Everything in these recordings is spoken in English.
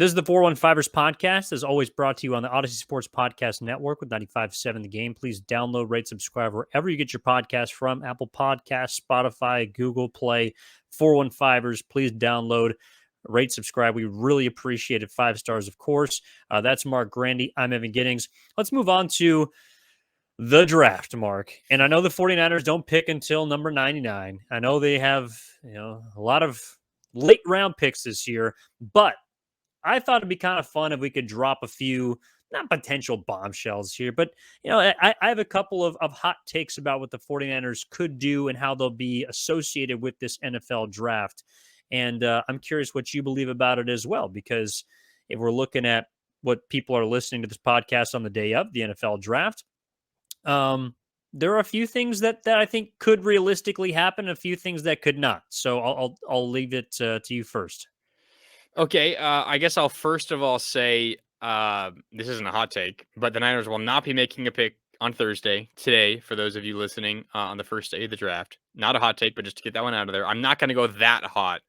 This is the 415ers podcast, as always brought to you on the Odyssey Sports Podcast Network with 95.7 The Game. Please download, rate, subscribe wherever you get your podcast from. Apple Podcasts, Spotify, Google Play, 415ers. Please download, rate, subscribe. We really appreciate it. 5 stars, of course. That's Marc Grandi. I'm Evan Giddings. Let's move on to the draft, Marc. And I know the 49ers don't pick until number 99. I know they have a lot of late round picks this year, but I thought it'd be kind of fun if we could drop a few, not potential bombshells here, but, I have a couple of hot takes about what the 49ers could do and how they'll be associated with this NFL draft. And I'm curious what you believe about it as well, because if we're looking at what people are listening to this podcast on the day of the NFL draft, there are a few things that I think could realistically happen, a few things that could not. So I'll leave it to you first. Okay, I guess I'll first of all say this isn't a hot take, but the Niners will not be making a pick on Thursday, today, for those of you listening on the first day of the draft. Not a hot take, but just to get that one out of there. I'm not going to go that hot,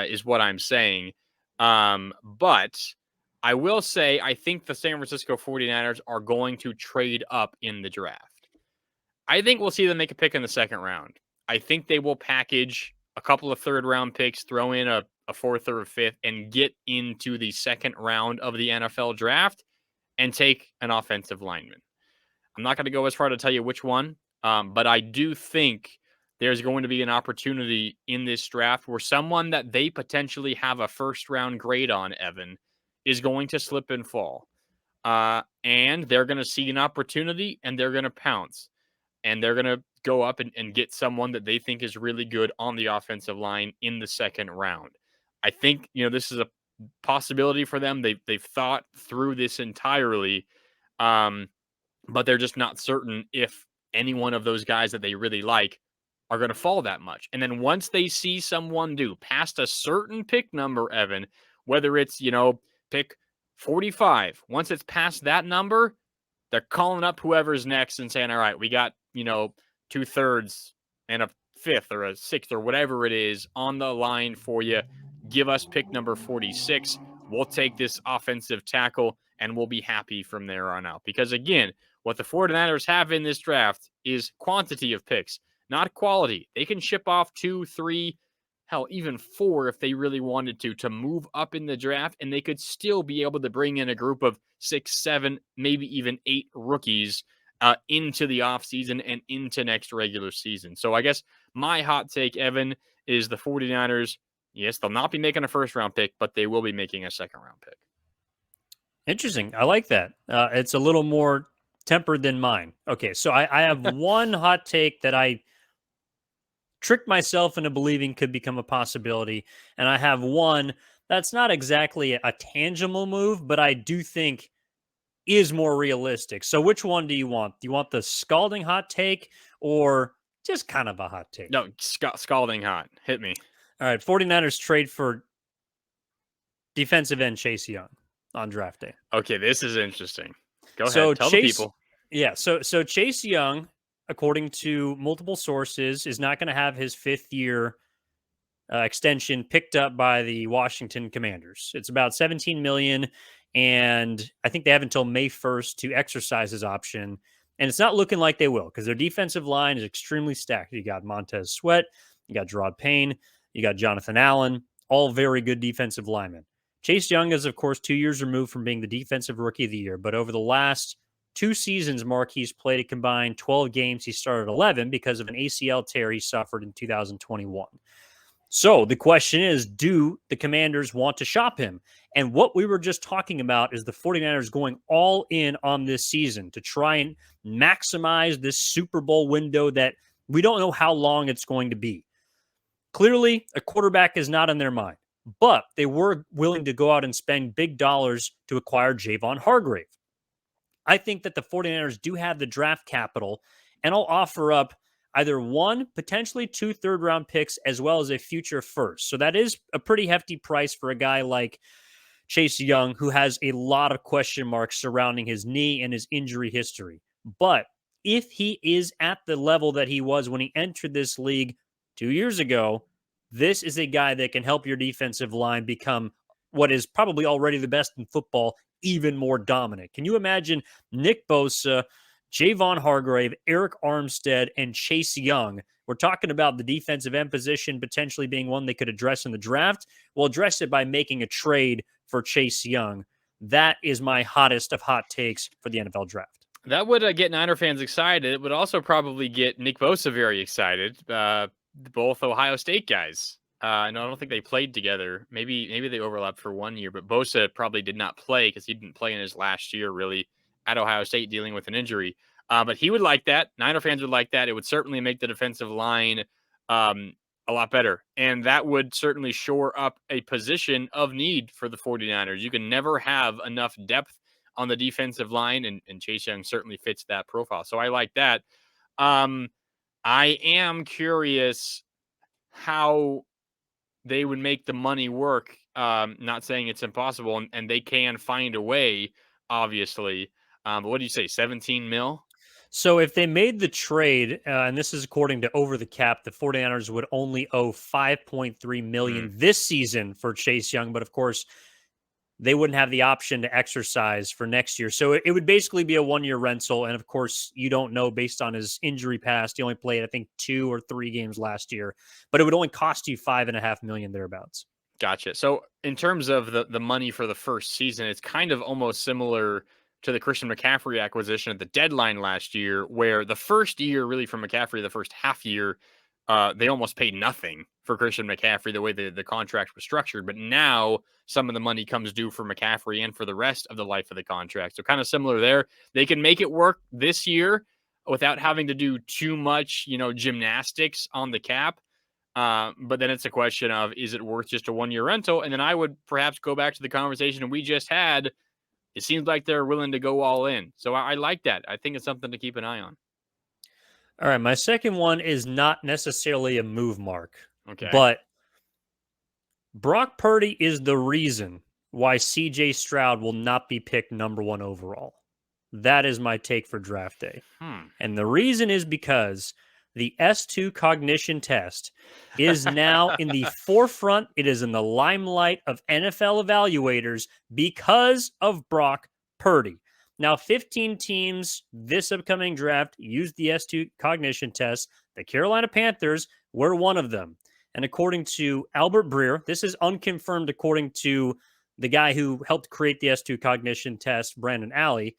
is what I'm saying. But I will say I think the San Francisco 49ers are going to trade up in the draft. I think we'll see them make a pick in the second round. I think they will package a couple of third-round picks, throw in a fourth or a fifth, and get into the second round of the NFL draft and take an offensive lineman. I'm not going to go as far to tell you which one, but I do think there's going to be an opportunity in this draft where someone that they potentially have a first-round grade on, Evan, is going to slip and fall. And they're going to see an opportunity, and they're going to pounce. And they're going to go up and get someone that they think is really good on the offensive line in the second round. I think, this is a possibility for them. They've thought through this entirely, but they're just not certain if any one of those guys that they really like are going to fall that much. And then once they see someone do past a certain pick number, Evan, whether it's, pick 45, once it's past that number, they're calling up whoever's next and saying, all right, we got, 2/3 and a fifth or a sixth or whatever it is on the line for you. Give us pick number 46. We'll take this offensive tackle and we'll be happy from there on out. Because again, what the 49ers have in this draft is quantity of picks, not quality. They can ship off 2, 3, hell, even 4 if they really wanted to move up in the draft, and they could still be able to bring in a group of 6, 7, maybe even 8 rookies into the offseason and into next regular season. So I guess my hot take, Evan, is the 49ers, yes, they'll not be making a first-round pick, but they will be making a second-round pick. Interesting. I like that. It's a little more tempered than mine. Okay, so I have one hot take that I tricked myself into believing could become a possibility, and I have one that's not exactly a tangible move, but I do think is more realistic. So which one do you want? Do you want the scalding hot take or just kind of a hot take? No, scalding hot. Hit me. All right, 49ers trade for defensive end Chase Young on draft day. Okay, this is interesting. Go ahead, tell the people. Yeah, so Chase Young, according to multiple sources, is not going to have his 5th-year extension picked up by the Washington Commanders. It's about $17 million, and I think they have until May 1st to exercise his option. And it's not looking like they will, because their defensive line is extremely stacked. You got Montez Sweat, you got Gerard Payne, you got Jonathan Allen, all very good defensive linemen. Chase Young is, of course, 2 years removed from being the defensive rookie of the year, but over the last 2 seasons, Marc, he's played a combined 12 games. He started 11 because of an ACL tear he suffered in 2021. So the question is, do the Commanders want to shop him? And what we were just talking about is the 49ers going all in on this season to try and maximize this Super Bowl window that we don't know how long it's going to be. Clearly, a quarterback is not in their mind, but they were willing to go out and spend big dollars to acquire Javon Hargrave. I think that the 49ers do have the draft capital, and I'll offer up either 1, potentially 2 third-round picks, as well as a future first. So that is a pretty hefty price for a guy like Chase Young, who has a lot of question marks surrounding his knee and his injury history. But if he is at the level that he was when he entered this league 2 years ago, this is a guy that can help your defensive line become what is probably already the best in football even more dominant. Can you imagine Nick Bosa, Javon Hargrave, Eric Armstead, and Chase Young? We're talking about the defensive end position potentially being one they could address in the draft. We'll address it by making a trade for Chase Young. That is my hottest of hot takes for the NFL draft. That would get Niner fans excited. It would also probably get Nick Bosa very excited. Both Ohio State guys. No, I don't think they played together. Maybe they overlapped for 1 year, but Bosa probably did not play because he didn't play in his last year really at Ohio State dealing with an injury. But he would like that. Niner fans would like that. It would certainly make the defensive line a lot better. And that would certainly shore up a position of need for the 49ers. You can never have enough depth on the defensive line, and Chase Young certainly fits that profile. So I like that. I am curious how they would make the money work. Not saying it's impossible, and they can find a way, obviously. But what do you say, 17 mil? So if they made the trade, and this is according to Over the Cap, the 49ers would only owe $5.3 million this season for Chase Young. But of course, they wouldn't have the option to exercise for next year. So it would basically be a 1-year rental. And of course, you don't know based on his injury past. He only played, I think, 2 or 3 games last year, but it would only cost you $5.5 million thereabouts. Gotcha. So in terms of the money for the first season, it's kind of almost similar to the Christian McCaffrey acquisition at the deadline last year, where the first year, really from McCaffrey, the first half year, they almost paid nothing for Christian McCaffrey the way the contract was structured. But now some of the money comes due for McCaffrey and for the rest of the life of the contract. So kind of similar there. They can make it work this year without having to do too much, gymnastics on the cap. But then it's a question of, is it worth just a 1-year rental? And then I would perhaps go back to the conversation we just had. It seems like they're willing to go all in. So I like that. I think it's something to keep an eye on. All right. My second one is not necessarily a move, Mark. Okay. But Brock Purdy is the reason why CJ Stroud will not be picked number 1 overall. That is my take for draft day. And the reason is because the S2 cognition test is now in the forefront. It is in the limelight of NFL evaluators because of Brock Purdy. Now, 15 teams this upcoming draft used the S2 cognition test. The Carolina Panthers were one of them. And according to Albert Breer, this is unconfirmed according to the guy who helped create the S2 cognition test, Brandon Alley.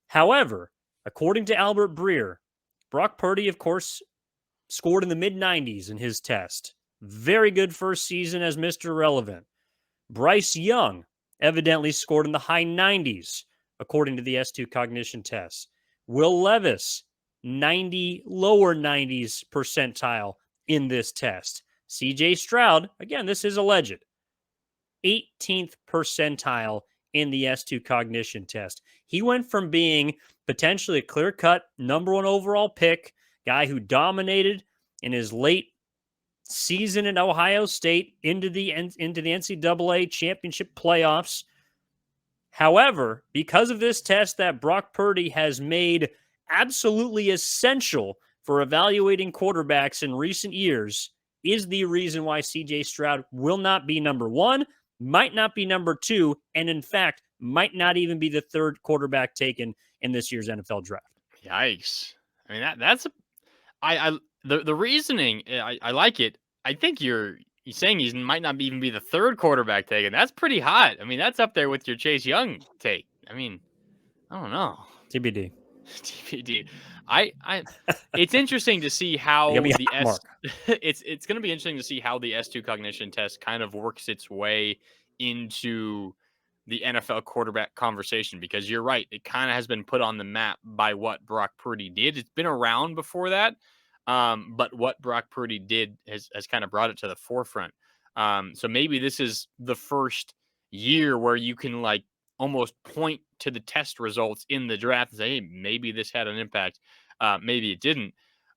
However, according to Albert Breer, Brock Purdy, of course, scored in the mid-90s in his test. Very good first season as Mr. Relevant. Bryce Young evidently scored in the high 90s, according to the S2 cognition test. Will Levis, lower 90s percentile in this test. CJ Stroud, again, this is alleged, 18th percentile in the S2 cognition test. He went from being potentially a clear-cut number 1 overall pick, guy who dominated in his late season in Ohio State into the NCAA championship playoffs. However, because of this test that Brock Purdy has made absolutely essential for evaluating quarterbacks in recent years, is the reason why CJ Stroud will not be number 1, might not be number 2, and in fact, might not even be the 3rd quarterback taken in this year's NFL draft. Yikes. I mean, that's the reasoning, I like it. I think you're saying he might not even be the 3rd quarterback taken. That's pretty hot. I mean, that's up there with your Chase Young take. I mean, I don't know. TBD. TBD. It's interesting to see how the it's going to be interesting to see how the S2 cognition test kind of works its way into the NFL quarterback conversation, because you're right. It kind of has been put on the map by what Brock Purdy did. It's been around before that. But what Brock Purdy did has kind of brought it to the forefront. So maybe this is the first year where you can almost point to the test results in the draft and say, hey, maybe this had an impact. Maybe it didn't.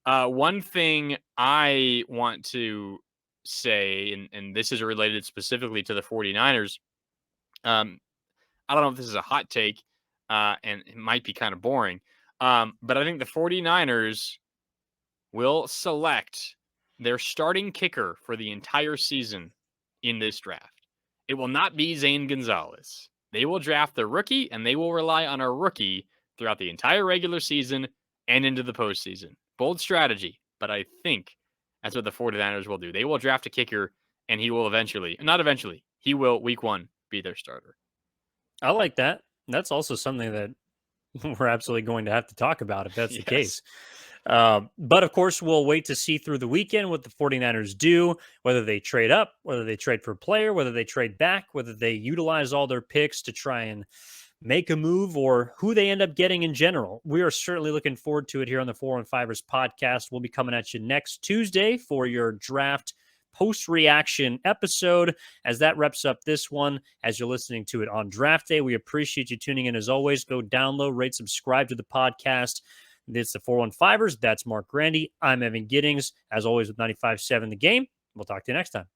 One thing I want to say, and this is related specifically to the 49ers. I don't know if this is a hot take, and it might be kind of boring. But I think the 49ers will select their starting kicker for the entire season in this draft. it will not be Zane Gonzalez. They will draft the rookie, and they will rely on a rookie throughout the entire regular season and into the postseason. Bold strategy, but I think that's what the 49ers will do. They will draft a kicker, and he will he will week 1 be their starter. I like that. That's also something that we're absolutely going to have to talk about if that's the case. But of course, we'll wait to see through the weekend what the 49ers do, whether they trade up, whether they trade for a player, whether they trade back, whether they utilize all their picks to try and make a move, or who they end up getting in general. We are certainly looking forward to it here on the 415ers podcast. We'll be coming at you next Tuesday for your draft post-reaction episode. As that wraps up this one, as you're listening to it on draft day, we appreciate you tuning in as always. Go download, rate, subscribe to the podcast. It's the 415ers. That's Marc Grandi. I'm Evan Giddings, as always with 95.7 The Game. We'll talk to you next time.